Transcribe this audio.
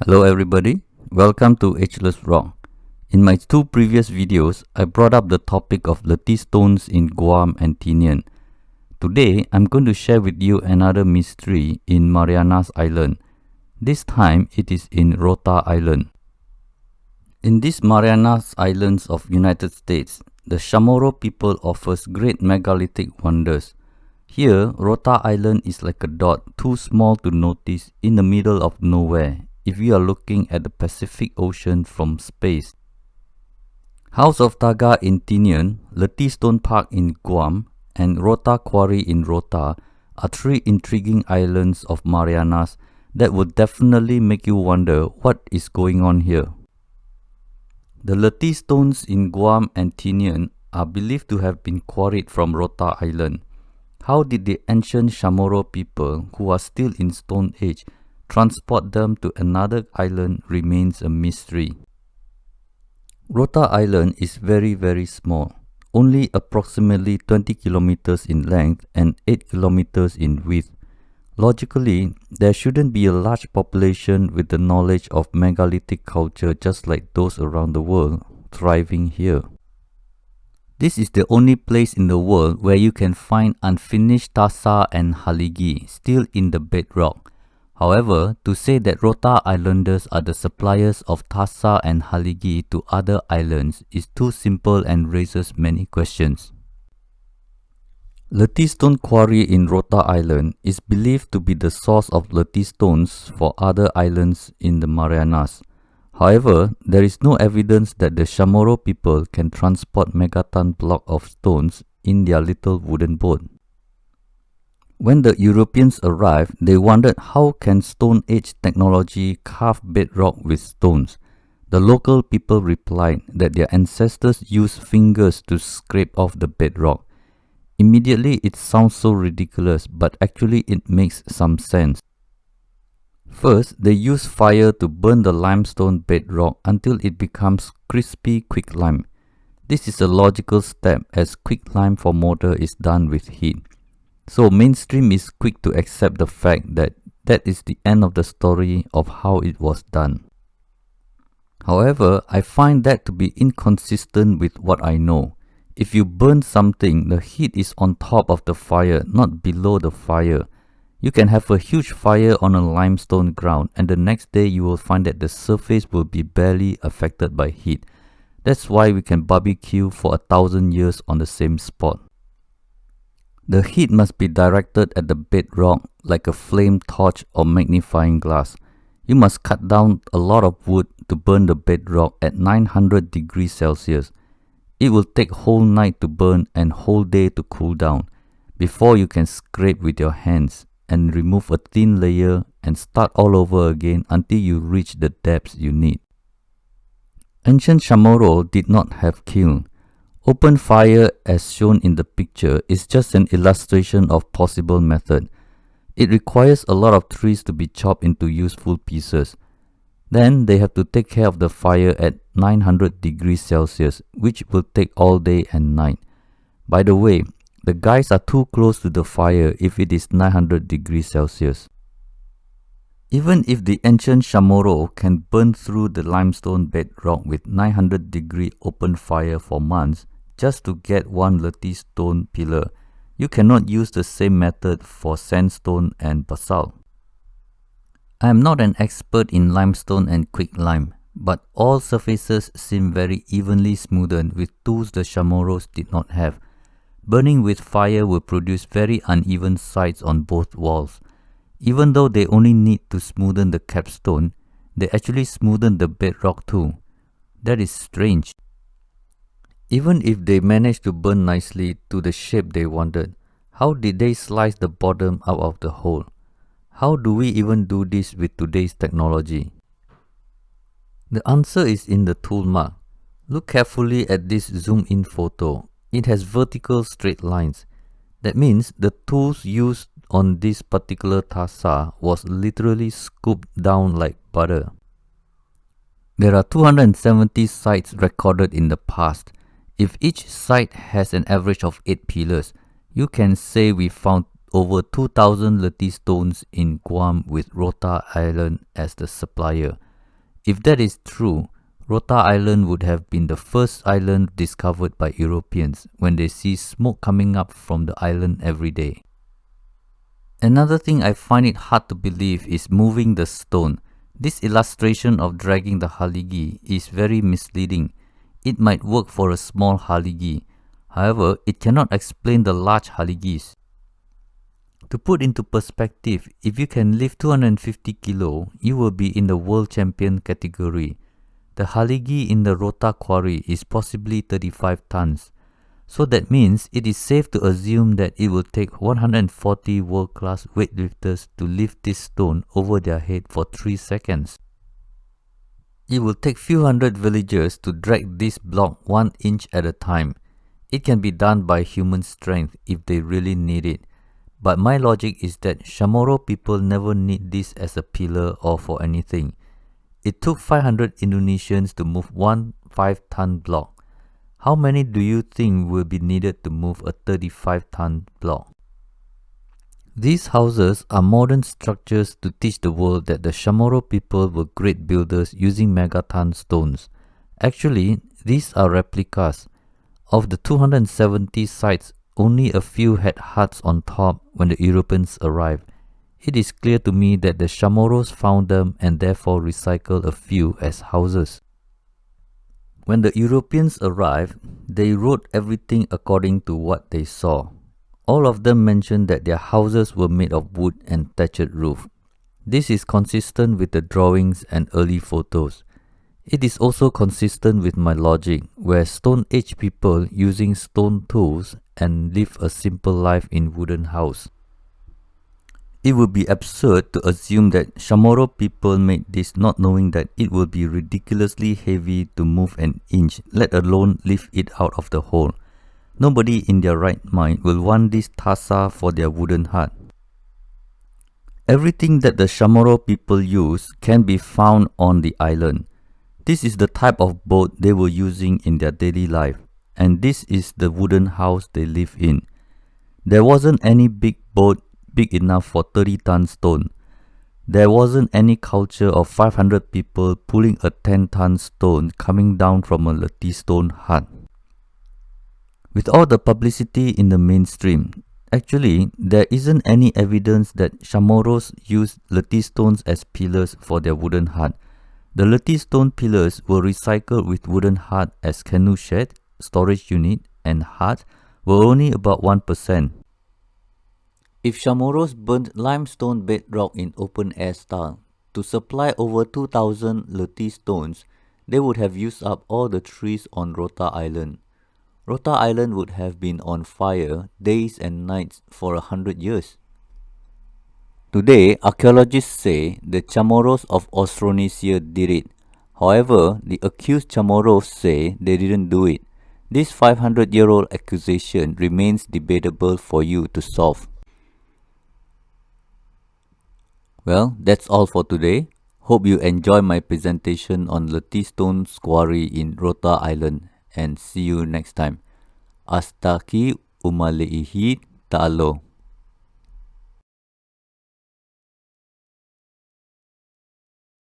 Hello everybody, welcome to Ageless Rock. In my two previous videos, I brought up the topic of Latte stones in Guam and Tinian. Today, I'm going to share with you another mystery in Marianas Island. This time, it is in Rota Island. In these Marianas Islands of United States, the Chamorro people offers great megalithic wonders. Here, Rota Island is like a dot too small to notice in the middle of nowhere if you are looking at the Pacific Ocean from space. House of Taga in Tinian, Latte Stone Park in Guam, and Rota Quarry in Rota are three intriguing islands of Marianas that would definitely make you wonder what is going on here. The Latte stones in Guam and Tinian are believed to have been quarried from Rota Island. How did the ancient Chamorro people, who are still in Stone Age, transport them to another island remains a mystery. Rota Island is very small, only approximately 20 kilometers in length and 8 kilometers in width. Logically, there shouldn't be a large population with the knowledge of megalithic culture just like those around the world thriving here. This is the only place in the world where you can find unfinished tassa and haligi still in the bedrock. However, to say that Rota Islanders are the suppliers of tassa and haligi to other islands is too simple and raises many questions. Latte Stone Quarry in Rota Island is believed to be the source of latte stones for other islands in the Marianas. However, there is no evidence that the Chamorro people can transport megaton block of stones in their little wooden boat. When the Europeans arrived, they wondered how can Stone Age technology carve bedrock with stones. The local people replied that their ancestors used fingers to scrape off the bedrock. Immediately it sounds so ridiculous, but actually it makes some sense. First, they use fire to burn the limestone bedrock until it becomes crispy quicklime. This is a logical step as quicklime for mortar is done with heat. So mainstream is quick to accept the fact that that is the end of the story of how it was done. However, I find that to be inconsistent with what I know. If you burn something, the heat is on top of the fire, not below the fire. You can have a huge fire on a limestone ground and the next day you will find that the surface will be barely affected by heat. That's why we can barbecue for 1,000 years on the same spot. The heat must be directed at the bedrock like a flame torch or magnifying glass. You must cut down a lot of wood to burn the bedrock at 900 degrees Celsius. It will take whole night to burn and whole day to cool down before you can scrape with your hands and remove a thin layer and start all over again until you reach the depths you need. Ancient Chamorro did not have kiln. Open fire as shown in the picture is just an illustration of possible method. It requires a lot of trees to be chopped into useful pieces. Then they have to take care of the fire at 900 degrees Celsius, which will take all day and night. By the way, the guys are too close to the fire if it is 900 degrees Celsius. Even if the ancient Chamorro can burn through the limestone bedrock with 900 degree open fire for months just to get one latte stone pillar, you cannot use the same method for sandstone and basalt. I am not an expert in limestone and quicklime, but all surfaces seem very evenly smoothed with tools the Chamorros did not have. Burning with fire will produce very uneven sides on both walls. Even though they only need to smoothen the capstone, they actually smoothen the bedrock too. That is strange. Even if they managed to burn nicely to the shape they wanted, how did they slice the bottom out of the hole? How do we even do this with today's technology? The answer is in the tool mark. Look carefully at this zoom-in photo. It has vertical straight lines. That means the tools used on this particular tassa was literally scooped down like butter. There are 270 sites recorded in the past. If each site has an average of 8 pillars, you can say we found over 2,000 Latte stones in Guam with Rota Island as the supplier. If that is true, Rota Island would have been the first island discovered by Europeans when they see smoke coming up from the island every day. Another thing I find it hard to believe is moving the stone. This illustration of dragging the haligi is very misleading. It might work for a small haligi. However, it cannot explain the large haligis. To put into perspective, if you can lift 250 kilo, you will be in the world champion category. The haligi in the Rota Quarry is possibly 35 tons. So that means it is safe to assume that it will take 140 world-class weightlifters to lift this stone over their head for 3 seconds. It will take few hundred villagers to drag this block 1 inch at a time. It can be done by human strength if they really need it. But my logic is that Chamorro people never need this as a pillar or for anything. It took 500 Indonesians to move one 5-ton block. How many do you think will be needed to move a 35-ton block? These houses are modern structures to teach the world that the Chamorro people were great builders using megaton stones. Actually, these are replicas. Of the 270 sites, only a few had huts on top when the Europeans arrived. It is clear to me that the Chamorros found them and therefore recycled a few as houses. When the Europeans arrived, they wrote everything according to what they saw. All of them mentioned that their houses were made of wood and thatched roof. This is consistent with the drawings and early photos. It is also consistent with my logic, where Stone Age people using stone tools and live a simple life in wooden house. It would be absurd to assume that Chamorro people made this not knowing that it will be ridiculously heavy to move an inch, let alone lift it out of the hole. Nobody in their right mind will want this tassa for their wooden hut. Everything that the Chamorro people use can be found on the island. This is the type of boat they were using in their daily life, and this is the wooden house they live in. There wasn't any big boat big enough for 30-ton stone. There wasn't any culture of 500 people pulling a 10-ton stone coming down from a Latte stone hut. With all the publicity in the mainstream, actually there isn't any evidence that Chamorros used Latte stones as pillars for their wooden hut. The Latte stone pillars were recycled with wooden hut as canoe shed, storage unit and hut were only about 1%. If Chamorros burnt limestone bedrock in open-air style to supply over 2,000 Latte stones, they would have used up all the trees on Rota Island. Rota Island would have been on fire days and nights for 100 years. Today, archaeologists say the Chamorros of Austronesia did it. However, the accused Chamorros say they didn't do it. This 500-year-old accusation remains debatable for you to solve. Well, that's all for today. Hope you enjoy my presentation on Latte Stone Quarry in Rota Island, and see you next time. Astaki umalihi ta'alo.